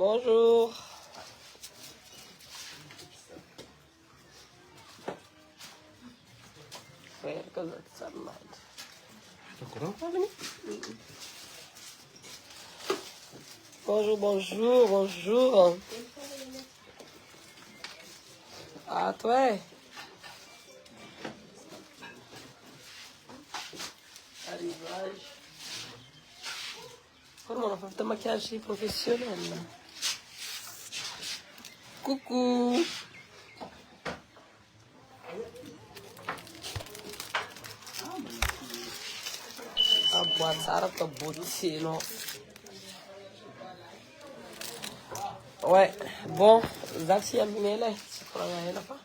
Bonjour. Bonjour, bonjour, bonjour. Ah, toi? Arrivage. Comment on fait ta maquillage professionnel? Coucou. Ah, boa tsara ta beauté, non? Ouais, bon, zaxi aminela, c'est pour la fa.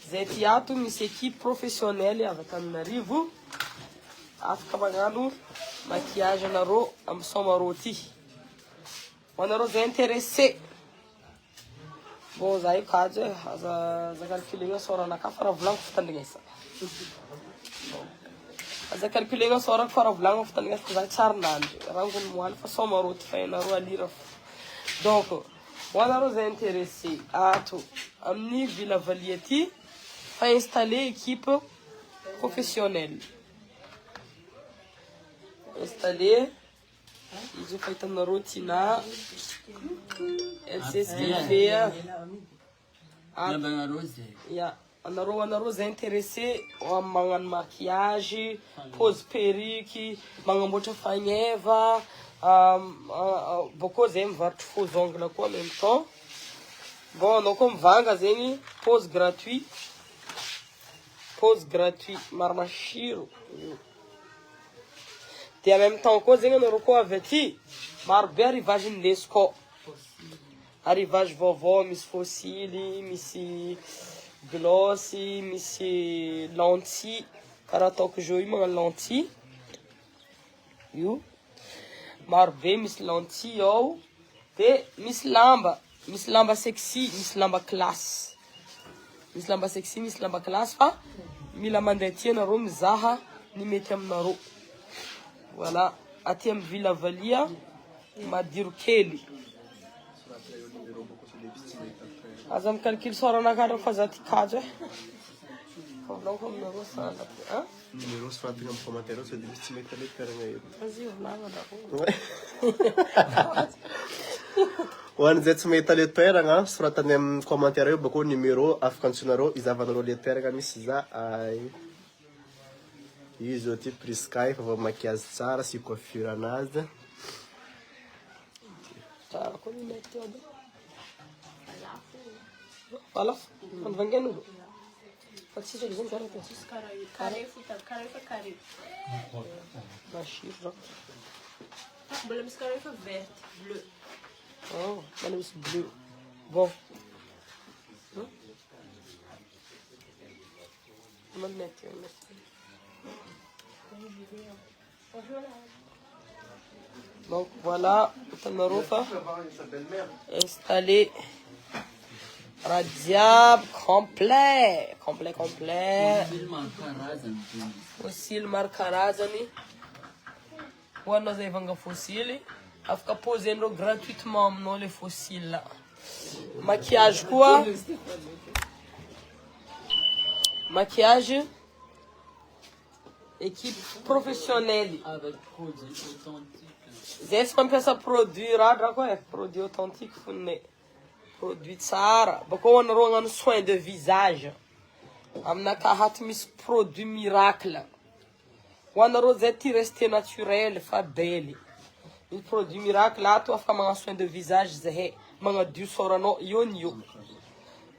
Zetiato, mis équipe professionnelle avec Anarivo. Afaka magnano maquillage anarô amin'ny somarô ty. Ho anarô zay intéressé. Bon, za io kajo e, aza calculena soranaka fa raha volaniko fitandrignesa. Aza calculena sorako fa raha volaniko fitandrignesa fa za tsara nandry. Rangony moaly fa somarô ty fa ianarô alira. Donc, ho anarô zay intéressé ato amin'ny Villa Valia ty fa installé équipe professionnelle. Installé, ils ont fait un rotina, elle sait ce qu'elle fait. On a rose intéressé au maquillage, pose perruque, mangambocha faneva, beaucoup d'aiment voir faux ongles en même temps. Bon, donc comme vanga zeni, pose gratuit, marmachiro. Et en même temps, quand on a vêtu, marbe arrivage indesco. Arrivage vovó, miss fossile, miss glossy, miss lentille. Caratal que j'ai eu, ma lentille. You. Marbe, miss lentille, oh. Et miss lamba sexy, miss lamba classe. Miss lamba sexy, miss lamba classe. Ah, mi la mandetia na ro, mizaha, ni metiam na ro. Voilà, aty amin'ny Villa Valia, madiro kely. Aza amin'ny calcul soranakara fa za ty kajo e. Favolako aminarô sana. Numéro se fantôme en commentaire, c'est difficile de mettre les terrains. Vas-y, volagna daholo. Ho an'ny zay tsy mahita le toeragna, soratany amin'ny commentaire eo, bakeo numéro afaka antsoinareo, izavanareo le toeragna misy za. Izy ty prisky fa maquillage tsara sy coiffure anazy. Tsara koa ny mety eo be. Alafo, anivangena olo. Fa tsisy olo zany karaha tsisy carré fa carré. Machiro zao. Mbola misy carré fa vert, bleu. Oh, mbola misy bleu. Bon. Mety eo, mety. Donc voilà, Tamarofa installé. Radiable complet. Fossile marcarazani. Ou nós aí vamos fossile. A ficar posando gratuitement non les fossiles là. Maquillage quoi? Maquillage. Équipe professionnelle. Avec produit authentique. Zay tsy mampiasa produit raha koa e, produit authentique fonne. Produit tsara. Bakao anarô hagnano soin de visage. Aminaka hato misy produit miracle. Ho anarô zay ty rester naturel fa bely. Misy produit miracle ato afaka magnano soin de visage zahay. Magnadio soranao, io ny io.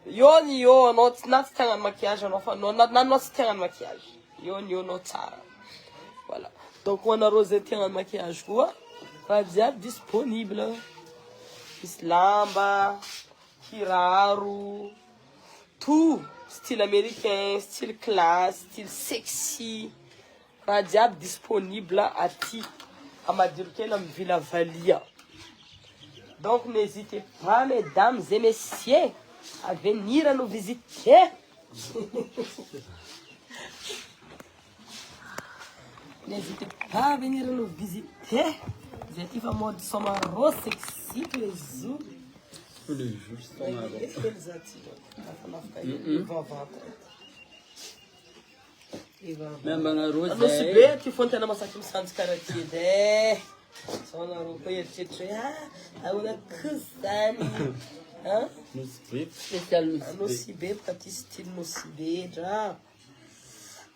Io ny io, anao na tsy tia hagnano maquillage anao fa anao tsy tia hagnano maquillage. Io ny io anao tsara. Voilà. Donc ho anarô zay tia hagnano maquillage koa. Raha jiaby disponible. Misy lamba, kiraro, tout. Style américain, style classe, style sexy. Raha jiaby disponible aty à Madurkela, Villa Valia. Donc n'hésitez pas, mesdames et messieurs, à venir nous visiter. N'hésitez pas à venir nous visiter. Vous êtes en mode somaro sexy tous les jours. tous les jours Somaro. Eles atiram. Membana Rosa Ano si be que fonte na masaky misanjy karaty edy Somaro koa eritreritry hoe ahoana kizany Nosy be spécial Nosy be ty style nosy be dra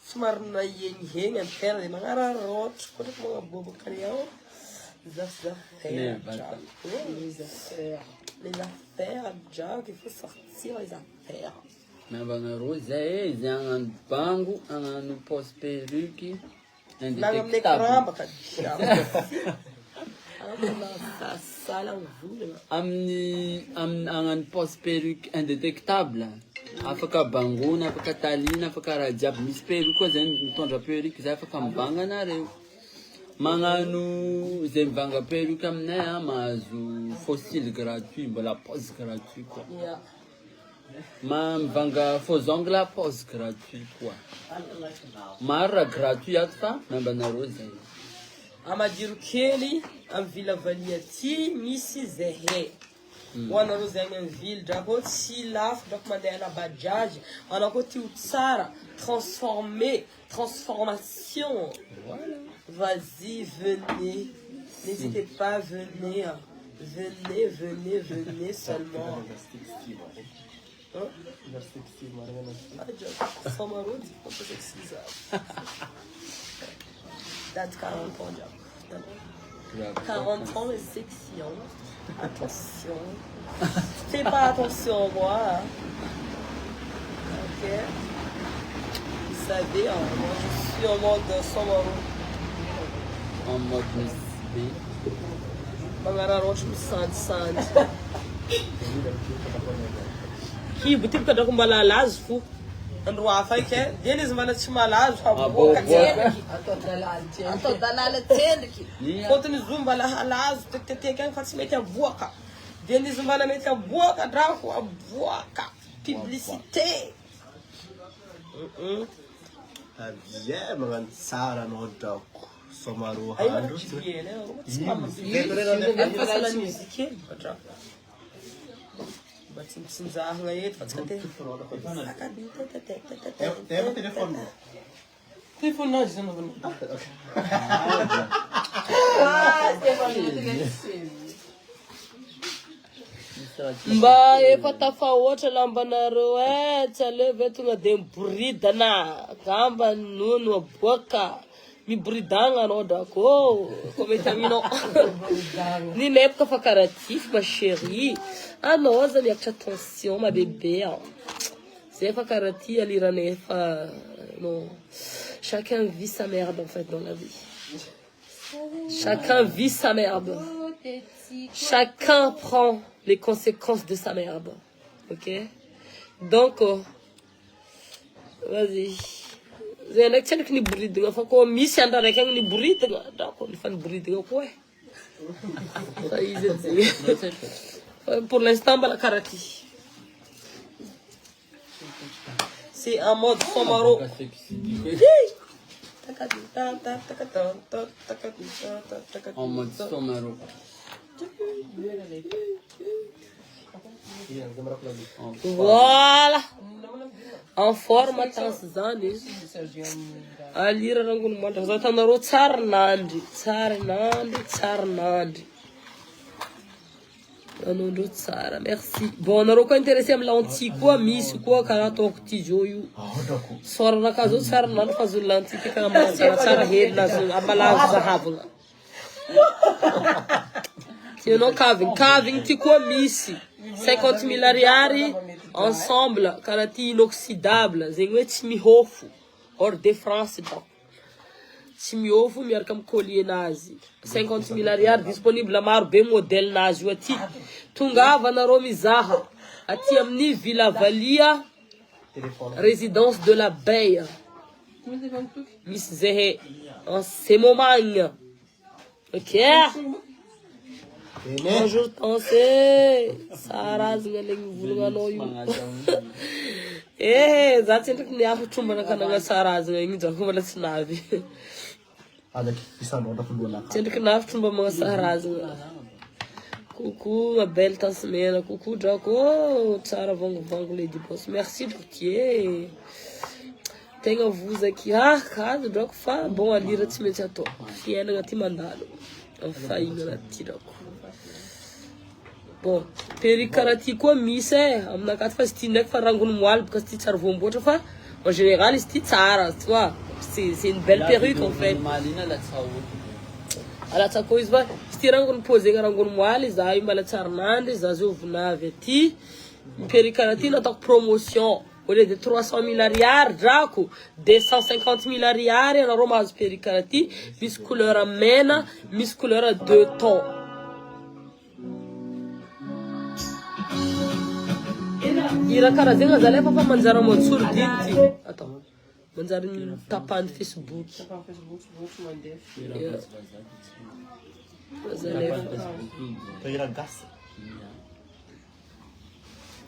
somary nahiheny amin'ny tena dia magnararaotry koa ndraiky magnaboboka any ao les affaires dra qu'il faut sortir les affaires Membana Rosa izy agnano bango agnano pose perruque nagny amin'ny écran baka sala volana amin'ny agnano pose perruque indétectable afaka bangona afaka talina afaka raha jiaby misy perruque koa zay mitondra perruque zay afaka mibanga anareo magnano zay mivanga perruque aminay mahazo fossile gratuit mbola pose gratuit quoi mivanga faux ongle pose gratuit quoi maro raha gratuit ato fa Membana Rosa amadiro kely amin'ny vila valia aty misy zahay ho anareo zegny amin'ny vily drako tsy lafo drako mandeha na bajaj anao koa ty ho tsara transformation vas-y venez n'hésitez pas venez seulement Somaro dit qu'on peut s'excuser. Date 40 ans, déjà. 40 ans, mais sexy, hein. Attention. Fais pas attention, moi. Hein. Ok. Vous savez, hein, moi, je suis en mode Somaro. en mode B. Mangararaotry misanjisanjy. Kibo ty bokadroko mba lalazo fo. Andro hafa iky e. Dieny izy mbana tsy malazo fa boka tsendiky. Atao dalala tsendiky. Fotony izy io mbala halazo teteteky agny fa tsy mety aboaka. Dieny izy mbana mety aboaka drako aboaka. Publicité. Bien magnano tsara anao drako. Somaro Ay, handro. tsy bien fasala musique e. Mba tsy mitsinjahagna eto fa tsy ka te. Tema telefone mo. Telefone izy anaovana. Mba efa tafahoatra lambanareo e, tsy aleo tonga dia miboridana gamba nono aboaka miboridagna anao drako ko mety aminao ny lepaka fa karatif ma chérie anao za miakatra attention ma bébé zay fa karaty aliranay fa non chacun vit sa merde en fait dans la vie chacun vit sa merde chacun prend les conséquences de sa merde. Ok? Donc, vas-y. Zay ndraiky tsy andriky niboridagna fa koa misy andra raiky agny niboridagna drako nifa niboridagna koa e. Fa izy zegny. Pour l'instant mbala karaty. C'est en mode Somaro. En mode Somaro. Voilà. En forme tansi zany. Alira rangony mandra za tanareo tsara nandry, tsara nandry, tsara nandry. Anondro tsara, merci. Bon, nareo koa intéressé amin'ny lentille koa misy koa karaha ataoko ty zao io. Soranaka zao tsara nandry fa zo lentille ty ka tsara helina zo ambalazo zahavagna. Tianao kavigny ty koa misy 50 000 ariary ensemble karaha ty inoxydable zegny hoe tsy mihofo hors de France donc tsy mihofo miaraka amin'ny collier nazy 50 000 ariary disponible maro be modèle nazy io aty tongava nareo mizaha aty amin'ny Villa Valia résidence de l'abeille misy zahay en ce moment ok. Bonjour Tansé, sarazagna le mivolagna io. Za tsy ndraiky niafy trombana kanagna sarazagna igny drako mbala tsy navy. Tsy ndraiky nafy tromba mga sarazagna. Coucou, ma belle Tasmena. Coucou, Jaco. Oh, Tsara Vango Lady Boss. Merci, Jokier. Tenha vos aqui. Ah, cara, Jaco fa. Bom, a lira te mete a to. Fiena nga te mandado. A fainga na tirako. Bom, perikarati koa misy aminakaty fa sy ndraiky fa rangony moaly parce que tsara voamboatra fa en général izy ty tsara, tu vois. C'est une belle perruque en fait. Alatsako izy fa izy ty rangony posé rangony moaly za io mbala tsara nandry za zao vonavy aty. Perikarati nataoko promotion. Au lieu de 300 000 ariary drako 250 000 ariary anareo mahazo perikarati misy couleur mena misy couleur 2 tons. Ira karaha zegny azalay fa manjary matsoro diny ty. Attends. Manjary tapany Facebook.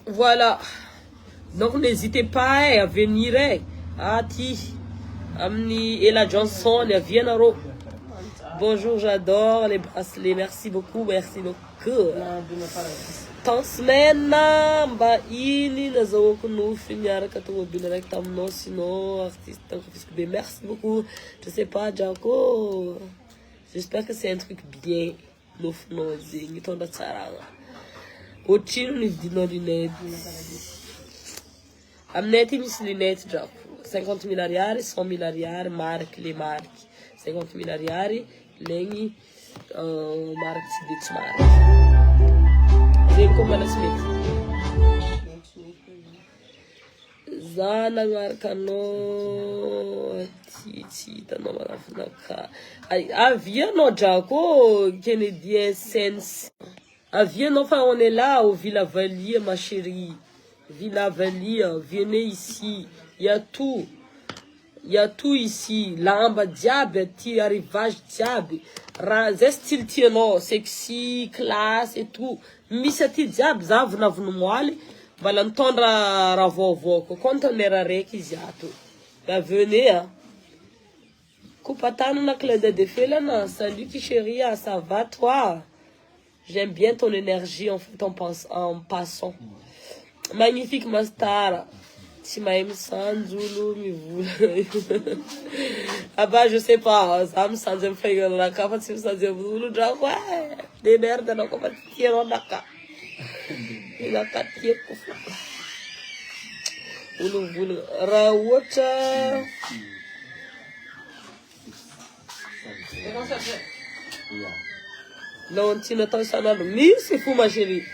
Voilà. Donc n'hésitez pas à venir à ti Amni et la Johnson à Vienna. Bonjour, j'adore les bracelets. Merci beaucoup, merci beaucoup. Tant semaine mba iny nazahoako nofy miaraka tomobile raiky taminao sinon artiste tankafisiko be. Merci beaucoup. Je sais pas Jaco. J'espère que c'est un truc bien nofinao zegny tondra tsaragna. Otrino ny vidinao lunette? Aminay aty misy lunette Jaco. 50 000 ariary, 100 000 ariary, marque les marques. 50 000 ariary, legny marque tsy de tsy marque. Zegny koa malasy mety. Za nagnaraka anao ty tsy hitanao manafinaka. Avia anao Jaco, Kennedy Essence. Avia anao fa on est là au Villa Valia ma chérie. Villa Valia, venez ici. Il y a tout. Il y a tout ici. Lamba diable, aty arrivage diable. Zay style tianao, sexy, classe et tout. Misy aty diable za vonavony moaly. Mbala nitondra raha vaovao. Conteneur araiky izy ato. Ya venez hein. Coupe tanana clé de felana. Salut qui chérie, ça va toi? J'aime bien ton énergie en fait en passant. Magnifique Mastara. Si ma Sanzulu mi voula. Ah bah je sais pas, ça me sent un peu dans la cave, si ça se voulu déjà ouais. Des merdes dans la tirer en daka. Il a pas tiré pour ça. Voulu Raoucha. Non, tu n'entends ça là. Mais c'est fou ma chérie.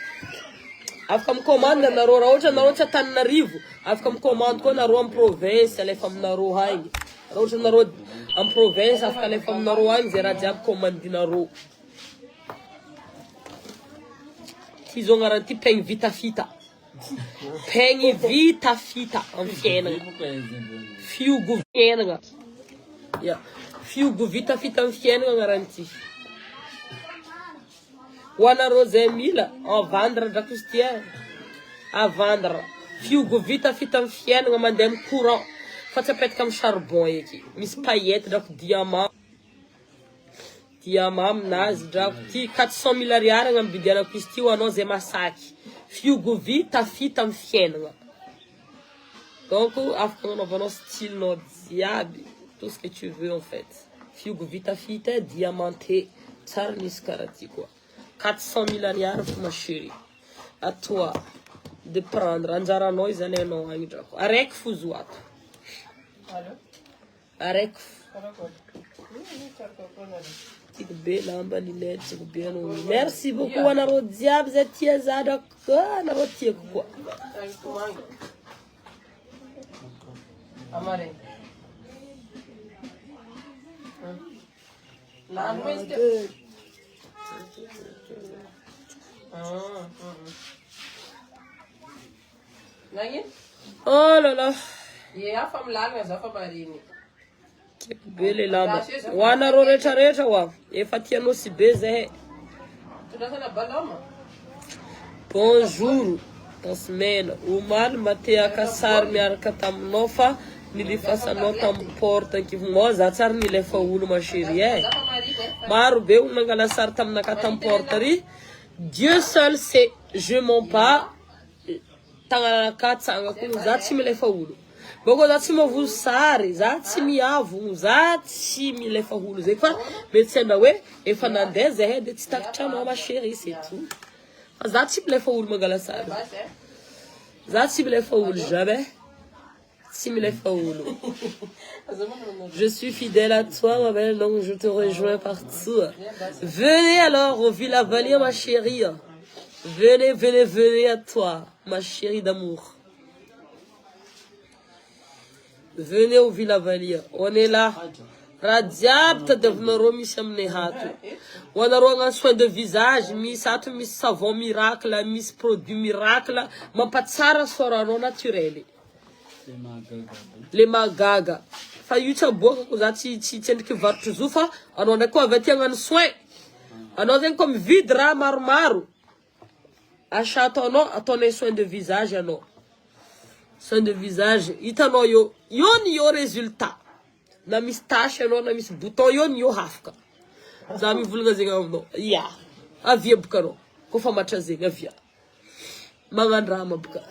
Afaka mikomanda nareo raha ohatra nareo tsy Antananarivo afaka mikomanda koa nareo amin'ny province alefa aminareo agny raha ohatra nareo amin'ny province afaka alefa aminareo agny zay raha jiaby commandinareo ty zao agnarany ty peigny vitafita peigny vitafita amin'ny fiainana fiogo fiainana fiogo vitafita amin'ny fiainana agnarany ty. Wana rosé mila en vendre draky izy ty à vendre fiogo vita fita amin'ny fiainana mandeha amin'ny courant fa tsy apetaka amin'ny charbon eky misy paillette draky diamant aminazy draky ty 400 000 ariary agnambidianako izy ty ho anao zay masaky fiogo vita fita amin'ny fiainana donc afaka agnanaovanao stylenao diaby tout ce que tu veux en fait fiogo vita fita diamanté tsara nisy karaha ty koa 400 000 ariary ma chérie. À toi de prendre. Anjaranao izy alainao agny drako. Araiky fo zo ato. Araiky fo. Tiako be lamba lunette, tiako be anao. Merci beaucoup anareo jiaby zay tia za drako. Anareo tiako koa. Amare. Oh là là. Bele lamba. Wana ro rehetra wa. Efa tianao si be zay. Bonjour. Tasmena. Omaly mate akasary miaraka taminao fa nilifasanao tamin'ny porte ankivinao za tsara nilefa olo ma chérie. Maro be olo nangala sary taminaka tamin'ny porte ry. Dieu seul sait, je mens pas. Tanganaka tsanga ko za tsy milefa olo. Boko za tsy mavu sary, za tsy miavo, za tsy milefa olo zay fa metsenda hoe efa nandeha zahay de tsy takatranao ma chérie, c'est tout. Za tsy milefa olo mangala sary. Za tsy milefa olo jamais. Tsy milefa olo. Je suis fidèle à toi, ma belle, donc je te rejoins partout. Venez alors au Villa Valier, ma chérie. Venez, venez, venez à toi, ma chérie d'amour. Venez au Villa Valier. On est là. Radiab te devenero mis amnehatu. On a un soin de visage, mis ato, mis savon miracle, mis produit miracle, ma patsara sorano naturel. Les magaga. Fa yucha boka ko za tsy tsendriky varotro zo fa anao ndray koa avy aty hagnano soin. Anao zegny comme vide raha maromaro. Achatanao ataonay soin de visage anao. Soin de visage, hitanao yo résultat. Na misy tache anao, na misy bouton yo hafaka. Za mivolagna zegny aminao. Ya. Avia boka anao. Kofa matra zegny avia. Magnano raha maboka.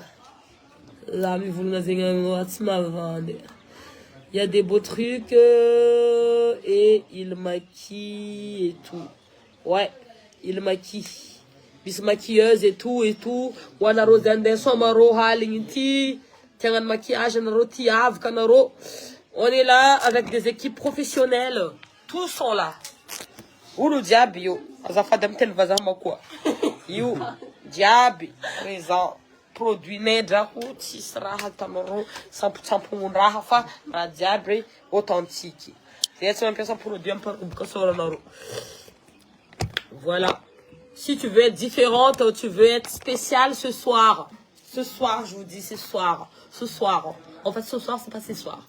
Là, il y a des beaux trucs et il maquille et tout. Ouais, il maquille. Bis maquilleuse et tout et tout. Wana rozende somaro halingti. Tiens un maquillage naro tiav kanaro. On est là avec des équipes professionnelles. Tous sont là. Où le diable yo? Azafadam tel vazama quoi? Yo, diable présent. Produit nedrako tsisy raha tanoro samposampogny raha fa raha jiaby authentique. Zay tsy mampiasa produit amparoboka soranaro. Voilà. Si tu veux être différente, tu veux être spéciale ce soir. Ce soir, je vous dis ce soir. Ce soir. En fait, ce soir, c'est pas ce soir.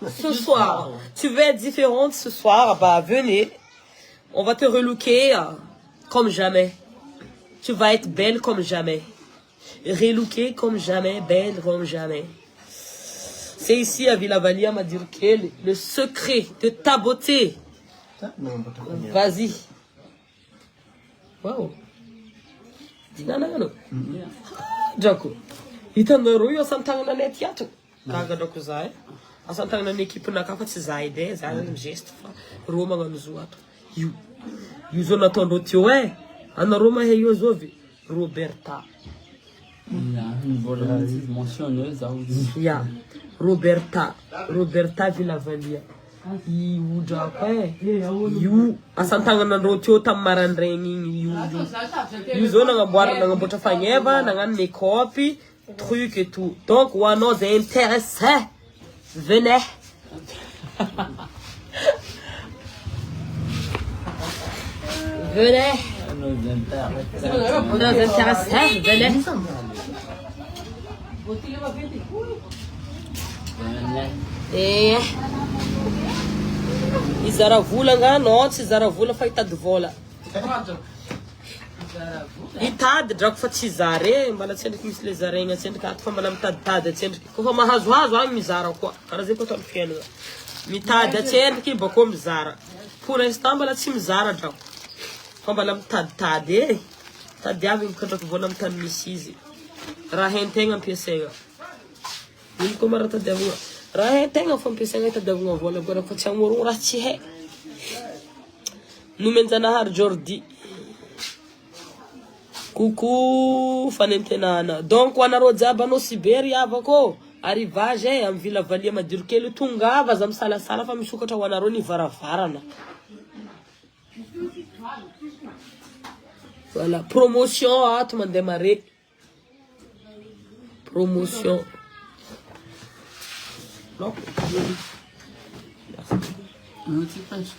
Ce soir. Tu veux être différente ce soir, bah venez. On va te relooker comme jamais. Tu vas être belle comme jamais. Relooké comme jamais, belle comme jamais. C'est ici à Villa Valier, m'a dit que le secret de ta beauté. Vas-y. Wow. Non. Jako. Hitanareo io asantagnana aty ato. Kagadako za. Asantagnana équipe nakafa tsy za ide, za geste fa ro magnano zo ato. Io zo nataondreo teo anareo mahay io zo avy. Roberta. Yeah. Roberta Villavania. Io drako io asantagnanandreo teo tam marandraigny igny io zao nagnamboatra fagneva nagnano make-up truc et tout. Donc ho anao zay intéressé venez. Venez. Nos intéressés, venez. Izara vola ngano, tsy zara vola fa hitady vola. Hitady drako fa tsy zare, mbala tsendriky misy le zaregna tsendriky ato fa mbala mitaditady tsendriky. Kofa mahazohazo agny mizara koa. Karaha zay koa atao fiainana. Mitady tsendriky bako mizara. Pour l'instant mbala tsy mizara drako. Fa mbala mitaditady tadiavy mikandraky vola amin'ny tany misy izy. Raha hain-tegna ampiasaigna. Ino koa mara tadiavagna. Raha hain-tegna fa ampiasaigna tadiavagna vola gora fa tsy amorogno raha tsy hay. Nomenjanahary Jordi. Coucou fanentenana. Donc ho anareo jiaby anao Sibery avako. Arrivage amin'ny Villa Valier madiro kely tongava za misalasala fa misokatra ho anareo ny varavarana. Voilà, promotion ato mandeha mare. Promotion. Non. Non ti faccio.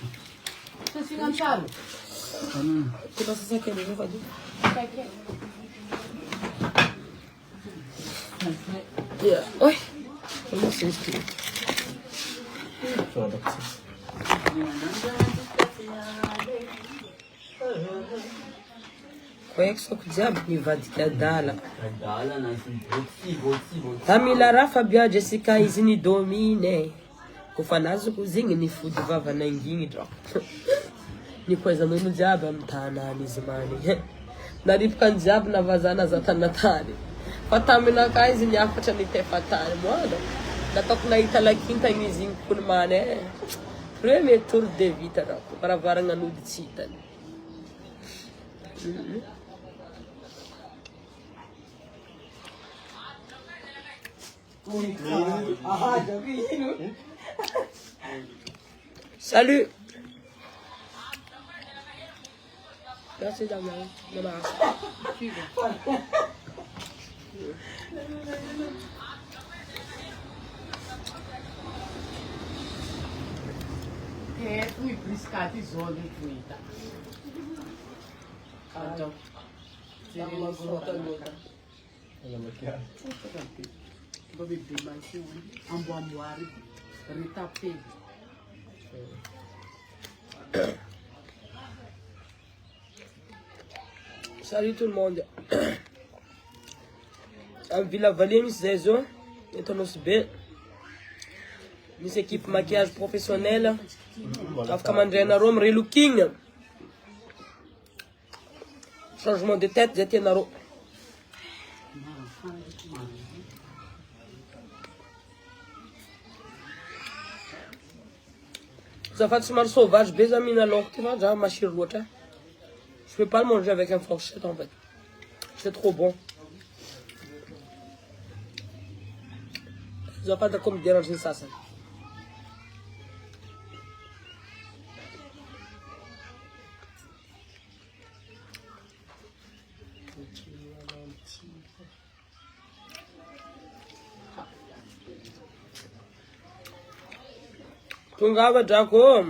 Sei financiario? Che cosa sai che devo fare? Yeah. Oi. Come si scrive? Kwekso kujabu ni vadika dala. Tamila Rafa Bia Jessica izini domine. Kufanazo kuzingi ni fudi vava na ingini drop. Ni kweza mwenu jabu mtana nizimani. Narivoka ny jiaby navazana zatana tany. Fa taminaka izy niafatra nitefatany moana. Nataoko nahita lakintana izy igny kony mana. Premier tour de vita rako. Baravarana nody tsy hitany. Salut. Merci Damien. Fui briscati zone fruita. Então, Uma gota. beber mais um amboamboari, ritape. Salut tout le monde. En Villa Valley, Miss Zezo, Etonos B, Miss équipe maquillage professionnel, Afka Mandrena Rome, relooking. Changement de tête, Zetenaro. Ça fait somar sauvage, bézamine alors, tu vois, déjà, ma chirurgie. Je peux pas le manger avec un fourchette en fait. C'est trop bon. Ça va pas comme déranger ça. Tungava Jaco,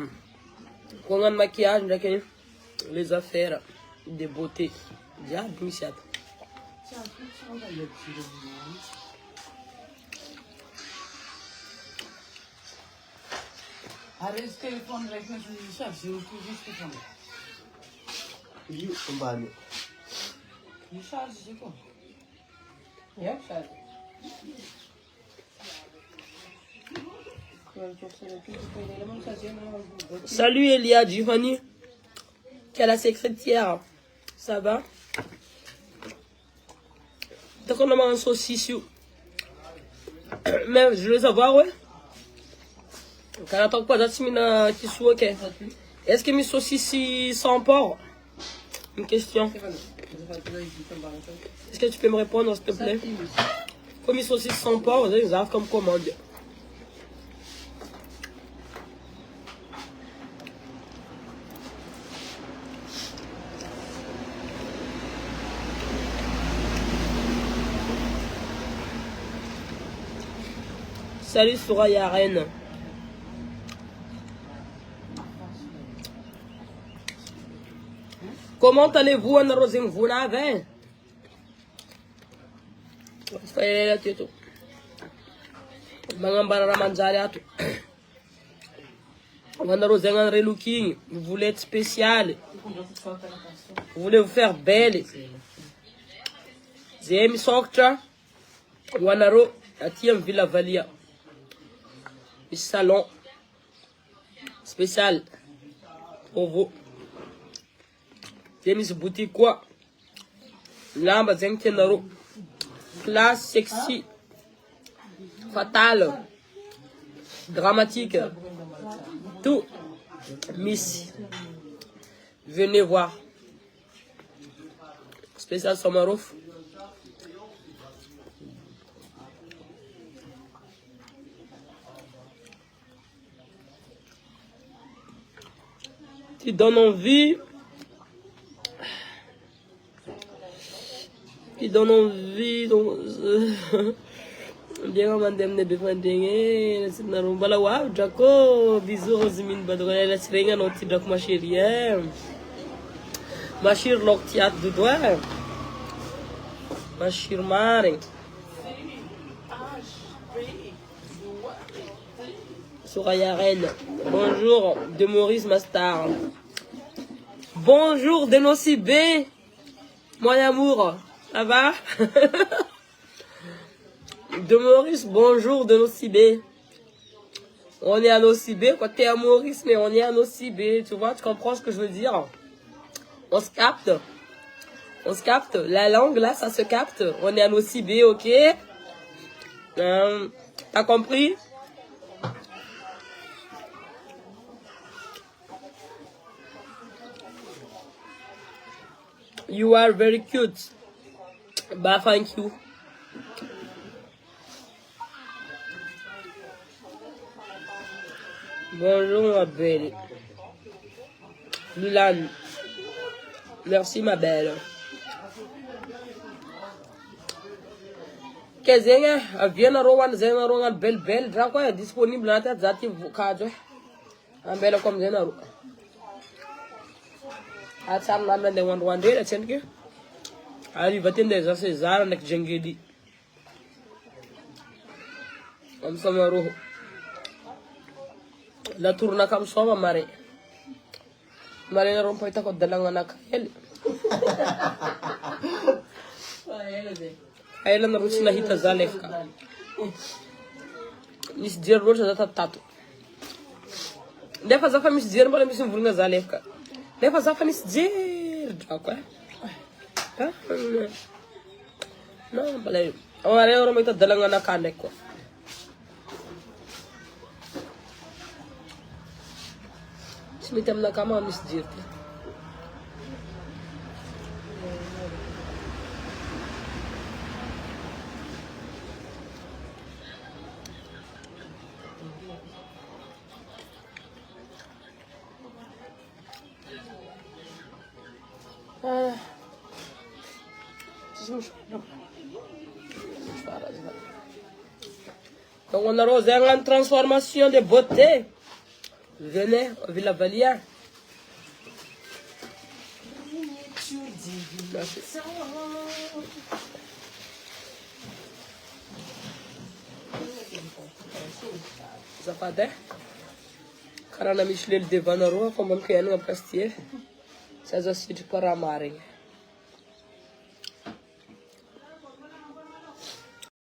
com a maquiagem daqui, les affaires de beauté. Já, iniciado. Are esse telefone vai começar a deixar, eu que disse que também. E o banho? E charge, Chico? Yeah, charge. Salut Elia Giovanni, qui est la secrétaire. Ça va? Donc on a un saucisse. Mais je veux savoir, ouais. Quand on attend pas d'assimina qui soit, ok. Est-ce que mes saucisses sans porc? Une question. Est-ce que tu peux me répondre, s'il te plaît? Comme mes saucisses sans porc, ils arrivent comme commande. Salut Soraya Reine. Comment allez-vous en arrosing vous n'avez? Fais tout. Mangambara Ramanjari atu. On arrosing en relooking. Vous voulez être spécial. Vous voulez vous faire belle. Zemi Soktra. Wanaro. Ati en Villa Valia. Salon spécial pour vous. J'ai mis boutique quoi? Lamba Zenkenaro. Classe sexy. Fatale. Dramatique. Tout. Miss. Venez voir. Spécial Somarouf. Qui donne envie, donc bien madame ne befandenge c'est narumbala wow Jaco bisous Rosimine Badoué la seringa noti dak ma chérie ma chérie l'octiat de doigt ma chérie mare Soraya Reine. Bonjour de Maurice Mastar. Bonjour de Nocibé. Mon amour, ça va? De Maurice, bonjour de Nocibé. On est à Nocibé, quoi, t'es à Maurice, mais on est à Nocibé, tu vois, tu comprends ce que je veux dire? On se capte. On se capte. La langue, là, ça se capte. On est en OCB, ok? T'as compris? You are very cute. Bah, thank you. Bonjour, ma belle. Lulan. Merci, ma belle. Kezenga, aviana rowan, zena rowan, belle, draco est disponible dans ta zati vocado. Un bel comme zena ro. Atsam namna de one day, that's it. Ali vatin des César nek jengedi. Am sama ro. La tourna kam soma mare. Mare na rompa ita ko dalang anak el. Ayla na rusi na hita zalefka. Mis dir rocha data tatu. Defa zafa mis dir mbala mis mvulna zalefka. Defa zafa mis dir drako. Não, balai. Mare na rompa ita dalang anak anek ko. Smitam na kama mis dir. Donc on a rosé une transformation de beauté. Venez, on vit la valière. Zapade. Karana Michelin de Vanaro, como que é no pastel. Vocês assistem para amarem.